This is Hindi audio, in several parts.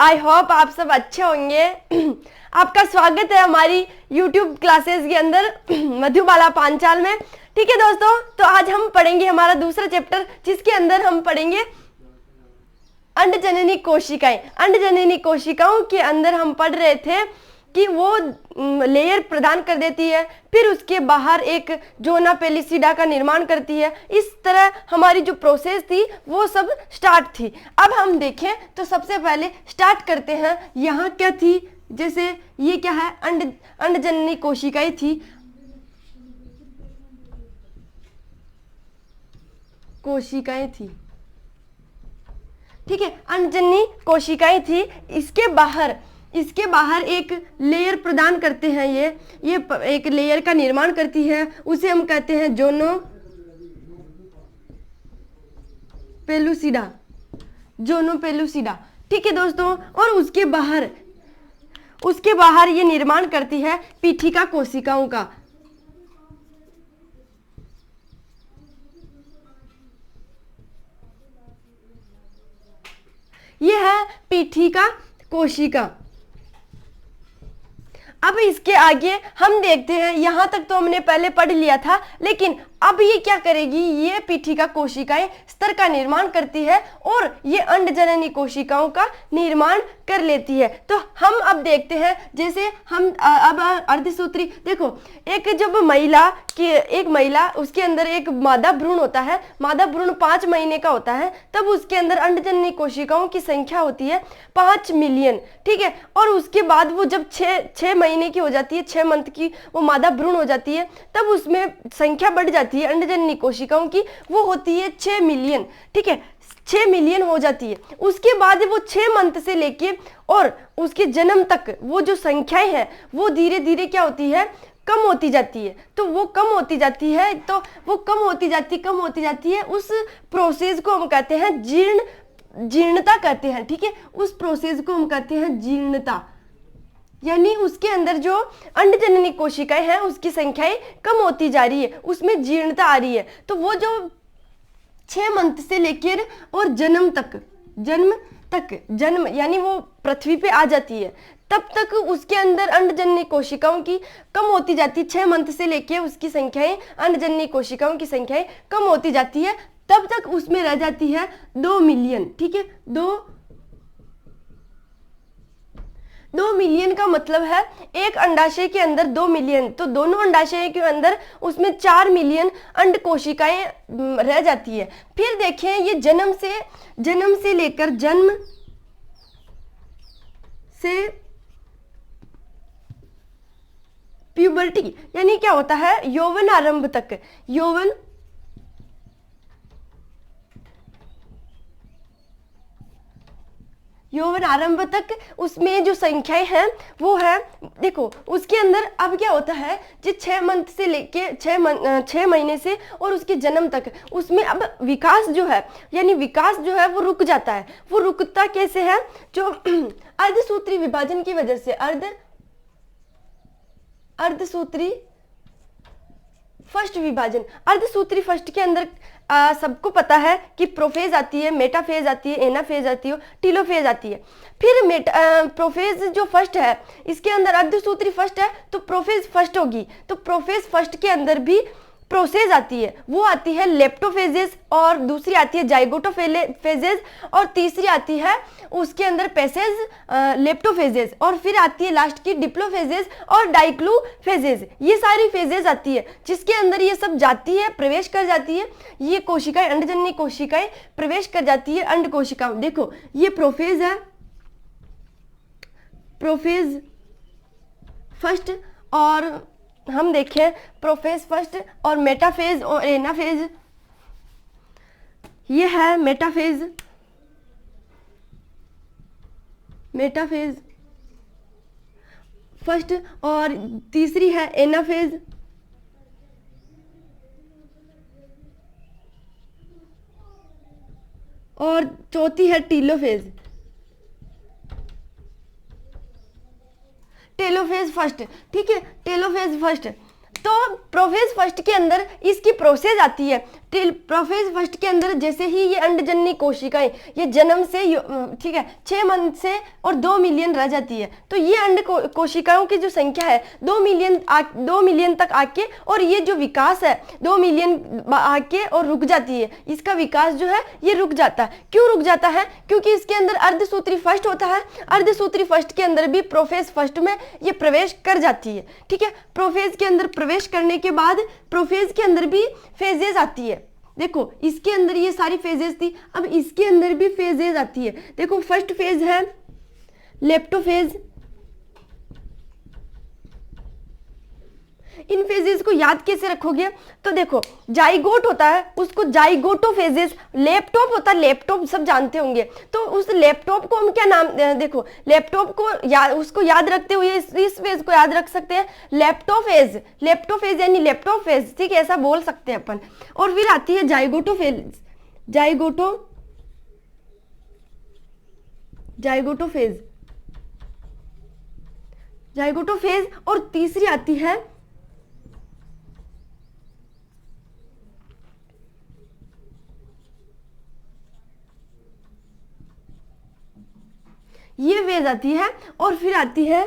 आई होप आप सब अच्छे होंगे। आपका स्वागत है हमारी YouTube क्लासेस के अंदर मधुबाला पांचाल में। ठीक है दोस्तों, तो आज हम पढ़ेंगे हमारा दूसरा चैप्टर, जिसके अंदर हम पढ़ेंगे अंडजननी कोशिकाएं। अंडजननी कोशिकाओं के अंदर हम पढ़ रहे थे कि वो लेयर प्रदान कर देती है, फिर उसके बाहर एक जोना पेलिसिडा का निर्माण करती है। इस तरह हमारी जो प्रोसेस थी वो सब स्टार्ट थी। अब हम देखें तो सबसे पहले स्टार्ट करते हैं, यहाँ क्या थी, जैसे ये क्या है, अंडजननी कोशिकाएं थी, कोशिकाएं थी, ठीक है, अंडजननी कोशिकाएं थी। इसके बाहर एक लेयर प्रदान करते हैं, ये एक लेयर का निर्माण करती है, उसे हम कहते हैं जोनो पेलुसिडा। ठीक है दोस्तों, और उसके बाहर ये निर्माण करती है पीठिका कोशिकाओं का। ये है पीठिका कोशिका। अब इसके आगे हम देखते हैं, यहां तक तो हमने पहले पढ़ लिया था, लेकिन अब ये क्या करेगी, ये पीठिका कोशिकाएं स्तर का निर्माण करती है और ये अंडजननी कोशिकाओं का निर्माण कर लेती है। तो हम अब देखते हैं, जैसे हम अब अर्धसूत्री देखो, एक महिला उसके अंदर एक मादा भ्रूण होता है। मादा भ्रूण 5 महीने का होता है, तब उसके अंदर अंडजननी कोशिकाओं की संख्या होती है 5 मिलियन। ठीक है, और उसके बाद वो जब 6 महीने की हो जाती है, 6 मंथ की वो मादा भ्रूण हो जाती है, तब उसमें संख्या बढ़ जाती है अंडजननी कोशिकाओं की, वो होती है 6 मिलियन। ठीक है, 6 मिलियन हो जाती है। उसके बाद वो 6 मंथ से लेके और उसके जन्म तक वो जो संख्याएं हैं वो धीरे धीरे क्या होती है, कम होती जाती है। तो वो कम होती जाती है, उस प्रोसेस को हम कहते हैं जीर्णता कहते हैं। ठीक है, उस प्रोसेस को हम कहते हैं जीर्णता, यानी उसके अंदर जो अंडजननी कोशिकाएं हैं उसकी संख्याएं कम होती जा रही है, उसमें जीर्णता आ रही है। तो वो जो 6 मंथ से लेकर और जन्म यानी वो पृथ्वी पे आ जाती है, तब तक उसके अंदर अंडजननी कोशिकाओं की कम होती जाती है। 6 मंथ से लेके उसकी संख्याएं, अंडजननी कोशिकाओं की संख्याएं कम होती जाती है, तब तक उसमें रह जाती है 2 मिलियन। ठीक है, 2 मिलियन का मतलब है एक अंडाशय के अंदर 2 मिलियन, तो दोनों अंडाशय के अंदर उसमें 4 मिलियन अंड कोशिकाएं रह जाती है। फिर देखें, ये जन्म से लेकर प्यूबर्टी, यानी क्या होता है, यौवन आरंभ तक, यौवन आरंभ तक उसमें जो संख्याएं हैं वो है, देखो उसके अंदर अब क्या होता है, जो 6 मंथ से लेके 6 महीने से और उसके जन्म तक, उसमें अब विकास जो है वो रुक जाता है। वो रुकता कैसे है, जो अर्धसूत्री विभाजन की वजह से, अर्धसूत्री फर्स्ट विभाजन। अर्धसूत्री फर्स्ट के अंदर सबको पता है कि प्रोफेज आती है, मेटाफेज आती है, एनाफेज आती है, टीलोफेज आती है। फिर प्रोफेज जो फर्स्ट है, इसके अंदर अर्धसूत्री फर्स्ट है तो प्रोफेज फर्स्ट होगी। तो प्रोफेज फर्स्ट के अंदर भी प्रोसेस आती है, वो आती है लेप्टोफेजेस, और दूसरी आती है जाइगोटोफेजेस, और तीसरी आती है उसके अंदर पेसेज लेप्टोफेजेस, और फिर आती है लास्ट की डिप्लोफेजेस और डाइक्लोफेजेस। ये सारी फेजेस आती है, जिसके अंदर ये सब जाती है, प्रवेश कर जाती है। ये कोशिकाएं, अंडजननी कोशिकाएं प्रवेश कर जाती है अंड कोशिका। देखो ये प्रोफेज है, प्रोफेज फर्स्ट, और हम देखें प्रोफेज फर्स्ट और मेटाफेज और एनाफेज। ये है मेटाफेज फर्स्ट, और तीसरी है एनाफेज, और चौथी है टीलोफेज फर्स्ट। ठीक है, टेलोफेज फर्स्ट। तो प्रोफेज फर्स्ट के अंदर इसकी प्रोसेस आती है, टिल प्रोफेज फर्स्ट के अंदर जैसे ही ये अंडजननी कोशिकाएं ये जन्म से ठीक है 6 मंथ से और 2 मिलियन रह जाती है। तो ये अंड कोशिकाओं की जो संख्या है 2 मिलियन तक आके और ये जो विकास है 2 मिलियन आके और रुक जाती है। इसका विकास जो है ये रुक जाता है। क्यों रुक जाता है? क्योंकि इसके अंदर अर्धसूत्री फर्स्ट होता है। अर्धसूत्री फर्स्ट के अंदर भी प्रोफेज फर्स्ट में ये प्रवेश कर जाती है। ठीक है, प्रोफेज के अंदर प्रवेश करने के बाद प्रोफेज के अंदर भी फेजेज आती है। देखो इसके अंदर ये सारी फेजेज थी, अब इसके अंदर भी फेजेज आती है। देखो फर्स्ट फेज है लेप्टोफेज। इन फेजेस को याद कैसे रखोगे? तो देखो जाइगोट होता है, उसको जाइगोटोफेजेस, लैपटॉप होता है, लैपटॉप सब जानते होंगे। तो उस लैपटॉप को हम क्या नाम, देखो लैपटॉप को उसको याद रखते हुए इस फेज को याद रख सकते हैं लैप्टोफेज। लैप्टोफेज यानी लैपटॉपफेज, ठीक है, ऐसा बोल सकते हैं अपन। और फिर आती है जाइगोटोफेज, जाइगोटोफेज। और तीसरी आती है ये फेज आती है। और फिर आती है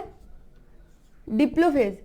डिप्लोफेज।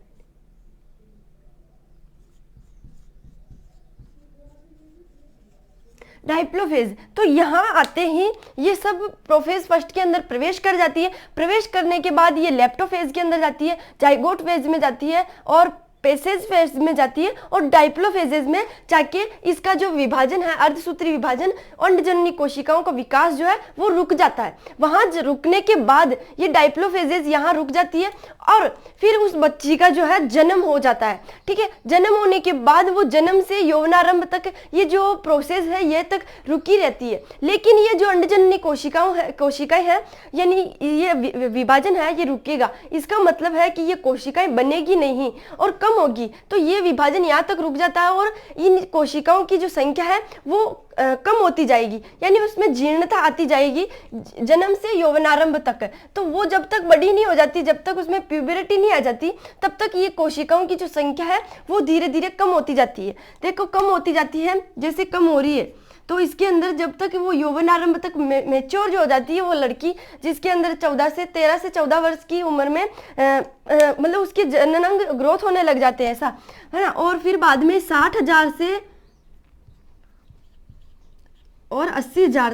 डाइप्लोफेज। तो यहाँ आते ही ये सब प्रोफेज फर्स्ट के अंदर प्रवेश कर जाती है। प्रवेश करने के बाद ये लेप्टोफेज के अंदर जाती है, जाइगोट फेज में जाती है और पेसेज फेज में जाती है और डाइप्लोफेजेज में जाके इसका जो विभाजन है, अर्धसूत्री विभाजन, अंडजननी कोशिकाओं का विकास जो है वो रुक जाता है। वहां रुकने के बाद ये डाइप्लोफेजेज यहाँ रुक जाती है और फिर उस बच्ची का जो है जन्म हो जाता है। ठीक है, जन्म होने के बाद वो जन्म से यौवनारंभ तक ये जो प्रोसेस है ये तक रुकी रहती है। लेकिन ये जो अंडजननी कोशिकाएं हैं यानी ये विभाजन है ये रुकेगा। इसका मतलब है कि ये कोशिकाएं बनेगी नहीं और कम होगी। तो ये विभाजन यहाँ तक रुक जाता है और इन कोशिकाओं की जो संख्या है वो कम होती जाएगी, यानी उसमें जीर्णता आती जाएगी जन्म से यौवनारंभ तक। तो वो जब तक बड़ी नहीं हो जाती, जब तक उसमें प्यूबरिटी नहीं आ जाती, तब तक ये कोशिकाओं की जो संख्या है वो धीरे धीरे कम होती जाती है। देखो कम होती जाती है, जैसे कम हो रही है तो इसके अंदर जब तक वो यौवनारंभ तक मैच्योर जो हो जाती है वो लड़की, जिसके अंदर 13 से 14 वर्ष की उम्र में मतलब उसके जननांग ग्रोथ होने लग जाते हैं, ऐसा है ना। और फिर बाद में 60,000 से और 80,000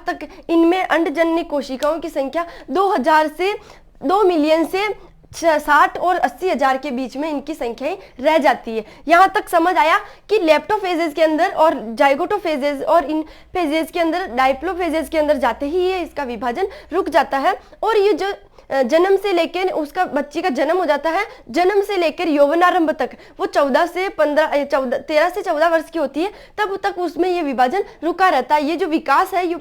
तक इनमें अंडजननी कोशिकाओं की संख्या 2 मिलियन से 60 और 80,000 के बीच में इनकी संख्याएं रह जाती है। यहाँ तक समझ आया कि लेप्टोफेजेस के अंदर और जाइगोटोफेजेस और इन फेजेस के अंदर, डाइप्लोफेजेस के अंदर जाते ही ये इसका विभाजन रुक जाता है और ये जो जन्म से लेकर उसका बच्ची का जन्म हो जाता है, जन्म से लेकर यौवनारंभ तक वो 13 से 14 वर्ष की होती है, तब तक उसमें ये विभाजन रुका रहता है। ये जो विकास है ये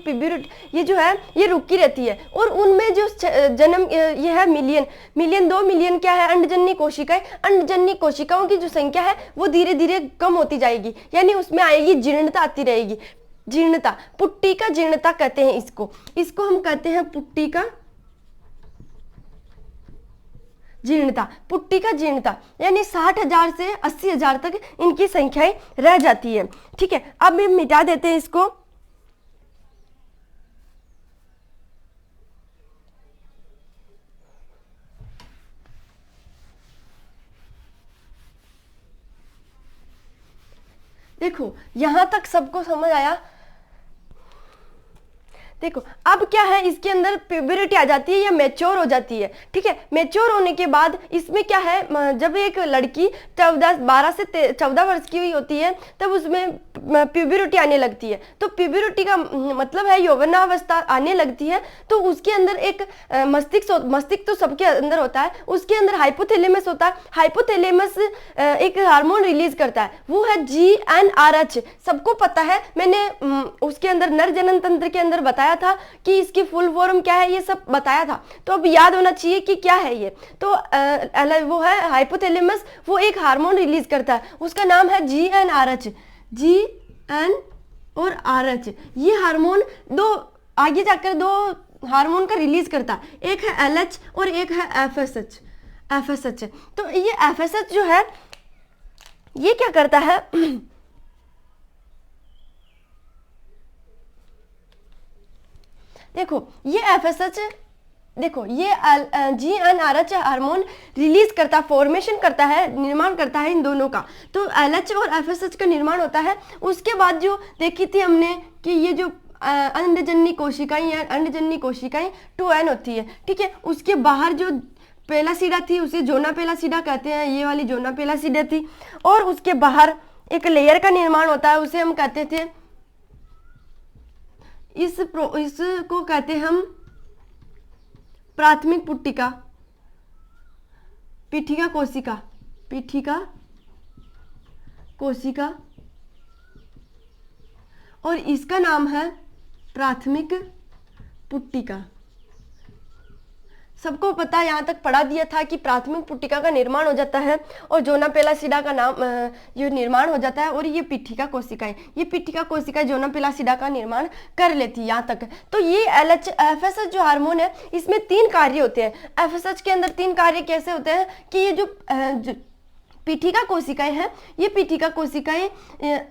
जो है ये रुकी रहती है। और उनमें जो जन्म ये है मिलियन 2 मिलियन क्या है अंडजननी कोशिकाएं, अंडजननी कोशिकाओं की जो संख्या है वो धीरे धीरे कम होती जाएगी, यानी उसमें आएगी जीर्णता आती रहेगी। जीर्णता, पुट्टी का जीर्णता कहते हैं इसको हम कहते हैं पुट्टी का जीर्णता। पुट्टी का जीर्णता यानी 60,000 से 80,000 तक इनकी संख्याएं रह जाती है। ठीक है, अब हम मिटा देते हैं इसको। देखो यहां तक सबको समझ आया। देखो अब क्या है, इसके अंदर प्यूबरिटी आ जाती है या मैच्योर हो जाती है। ठीक है, मैच्योर होने के बाद इसमें क्या है, जब एक लड़की 12 से 14 वर्ष की हुई होती है तब उसमें प्यूबरिटी आने लगती है। तो प्यूबरिटी का मतलब है यौवनावस्था आने लगती है। तो उसके अंदर एक मस्तिष्क तो सबके अंदर होता है, उसके अंदर हाइपोथैलेमस होता है। हाइपोथैलेमस एक हार्मोन रिलीज करता है, वो है GnRH। सबको पता है, मैंने उसके अंदर नर जनन तंत्र के अंदर बताया था कि इसकी फुल फॉर्म क्या है, ये सब बताया था। तो अब याद होना चाहिए कि क्या है ये। तो वो है हाइपोथैलेमस, वो एक हार्मोन रिलीज करता है, उसका नाम है GnRH। GN और RH ये हार्मोन आगे जाकर दो हार्मोन का रिलीज करता है, एक है LH और एक है FSH। FSH। तो ये FSH जो है ये क्या करता है, देखो ये FSH, देखो ये GnRH हार्मोन रिलीज करता, फॉर्मेशन करता है, निर्माण करता है इन दोनों का। तो LH और FSH का निर्माण होता है। उसके बाद जो देखी थी हमने कि ये जो अंडजन्य कोशिकाएं या अंडजन्य कोशिकाएं 2n होती है, ठीक है। उसके बाहर जो पेलासिडा थी उसे जोना पेलासिडा कहते हैं, ये वाली जोना पेलासिडा थी। और उसके बाहर एक लेयर का निर्माण होता है, उसे हम कहते थे, इसको कहते हम प्राथमिक पुट्टिका, पीठिका कोशिका, पीठिका कोशिका, और इसका नाम है प्राथमिक पुट्टिका। सबको पता, यहाँ तक पढ़ा दिया था कि प्राथमिक पुट्टिका का निर्माण हो जाता है और जोना पेलासिडा का नाम जो निर्माण हो जाता है, और ये पीठिका कोशिकाएं, ये पीठिका कोशिकाएं जोना पेलासिडा का निर्माण कर लेती है, यहाँ तक। तो ये FSH जो हार्मोन है इसमें 3 कार्य होते हैं। FSH के अंदर 3 कार्य कैसे होते हैं कि ये जो पीठिका कोशिकाएं हैं, ये पीठिका कोशिकाएं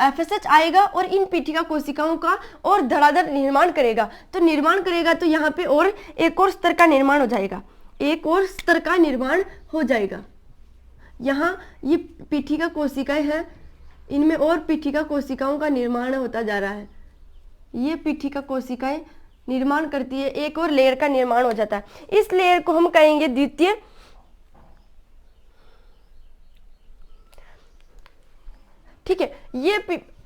FSH आएगा और इन पीठिका कोशिकाओं का और धड़ाधड़ निर्माण करेगा। तो निर्माण करेगा तो यहाँ पे और एक और स्तर का निर्माण हो जाएगा, एक और स्तर का निर्माण हो जाएगा। यहाँ ये पीठिका कोशिकाएं हैं, इनमें और पीठिका कोशिकाओं का निर्माण होता जा रहा है। ये पीठिका कोशिकाएं निर्माण करती है, एक और लेयर का निर्माण हो जाता है। इस लेयर को हम कहेंगे द्वितीय, ठीक है। ये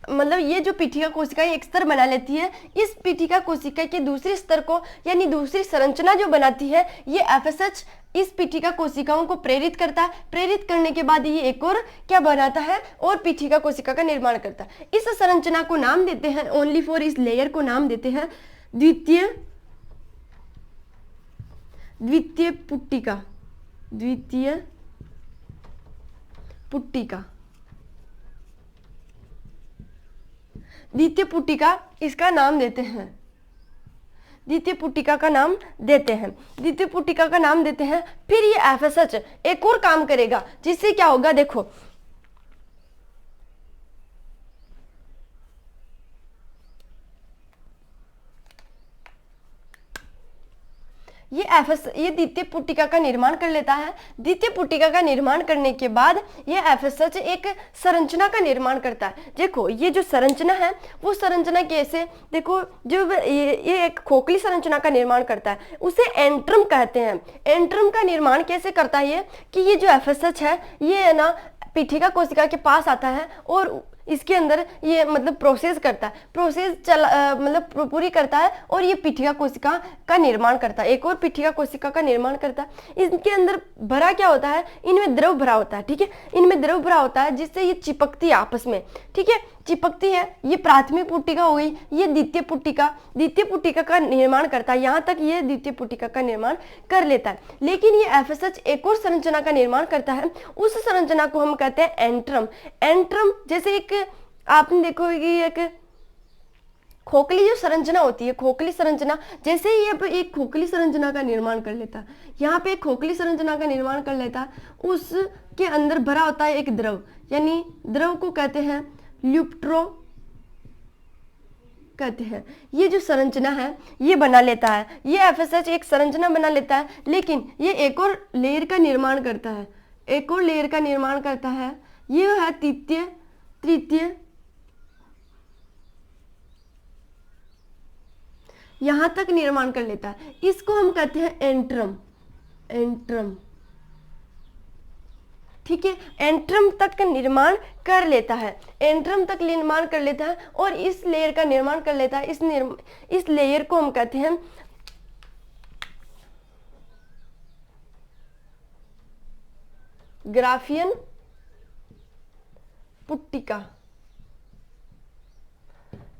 मतलब ये जो पीठिका कोशिकाएं एक स्तर बना लेती है, इस पीठिका कोशिका के दूसरे स्तर को यानी दूसरी संरचना जो बनाती है, ये FSH इस पीठिका कोशिकाओं को प्रेरित करता है। प्रेरित करने के बाद ये एक और क्या बनाता है, और पीठिका कोशिका का निर्माण करता है। इस संरचना को नाम देते हैं, ओनली फॉर इस लेयर को नाम देते हैं द्वितीय पुट्टिका, द्वितीय पुट्टिका, द्वितीय पुट्टिका इसका नाम देते हैं, द्वितीय पुट्टिका का नाम देते हैं, द्वितीय पुट्टिका का नाम देते हैं। फिर ये FSH एक और काम करेगा, जिससे क्या होगा, देखो ये द्वितीय पुट्टिका का निर्माण कर लेता है। द्वितीय पुट्टिका का निर्माण करने के बाद ये FSH एक संरचना का निर्माण करता है। देखो ये जो संरचना है वो संरचना कैसे, देखो जो ये एक खोखली संरचना का निर्माण करता है, उसे एंट्रम कहते हैं। एंट्रम का निर्माण कैसे करता है ये कि ये जो FSH है ये ना पीठिका कोशिका के पास आता है और इसके अंदर ये मतलब प्रोसेस करता है, मतलब पूरी करता है, और ये पीठिका कोशिका का निर्माण करता है, एक और पीठिका कोशिका का निर्माण करता है। इसके अंदर भरा क्या होता है, इनमें द्रव भरा होता है, ठीक है, इनमें द्रव भरा होता है जिससे ये चिपकती है आपस में, ठीक है, चिपकती है। ये प्राथमिक पुट्टिका हो गई, ये द्वितीय पुट्टिका का निर्माण करता है। यहाँ तक ये द्वितीय पुट्टिका का निर्माण कर लेता है। लेकिन ये FSH एक और संरचना का निर्माण करता है, उस संरचना को हम कहते हैं एंट्रम। एंट्रम जैसे एक आपने देखो कि एक खोखली जो संरचना होती है, खोखली संरचना, जैसे ही ये एक खोखली संरचना का निर्माण कर लेता है, यहाँ पे एक खोखली संरचना का निर्माण कर लेता है, उसके अंदर भरा होता है एक द्रव, यानी द्रव को कहते हैं ल्यूप्ट्रो कहते हैं। ये जो संरचना है ये बना लेता है, ये FSH एक संरचना बना लेता है, लेकिन ये एक और लेयर का निर्माण करता है, एक और लेयर का निर्माण करता है। ये है तृतीय, यहां तक निर्माण कर लेता है। इसको हम कहते हैं एंट्रम, ठीक है, एंट्रम तक का निर्माण कर लेता है, एंट्रम तक निर्माण कर लेता है और इस लेयर का निर्माण कर लेता है। इस लेयर को हम कहते हैं ग्राफियन पुट्टिका।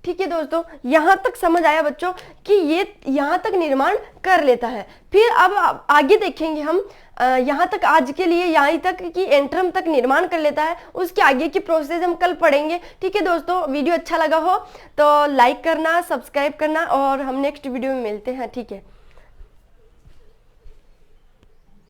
ठीक है दोस्तों, यहां तक समझ आया बच्चों कि ये यहां तक निर्माण कर लेता है। फिर अब आगे देखेंगे हम, यहाँ तक आज के लिए यहाँ तक कि एंट्रम तक निर्माण कर लेता है, उसके आगे की प्रोसेस हम कल पढ़ेंगे। ठीक है दोस्तों, वीडियो अच्छा लगा हो तो लाइक करना, सब्सक्राइब करना, और हम नेक्स्ट वीडियो में मिलते हैं। ठीक है।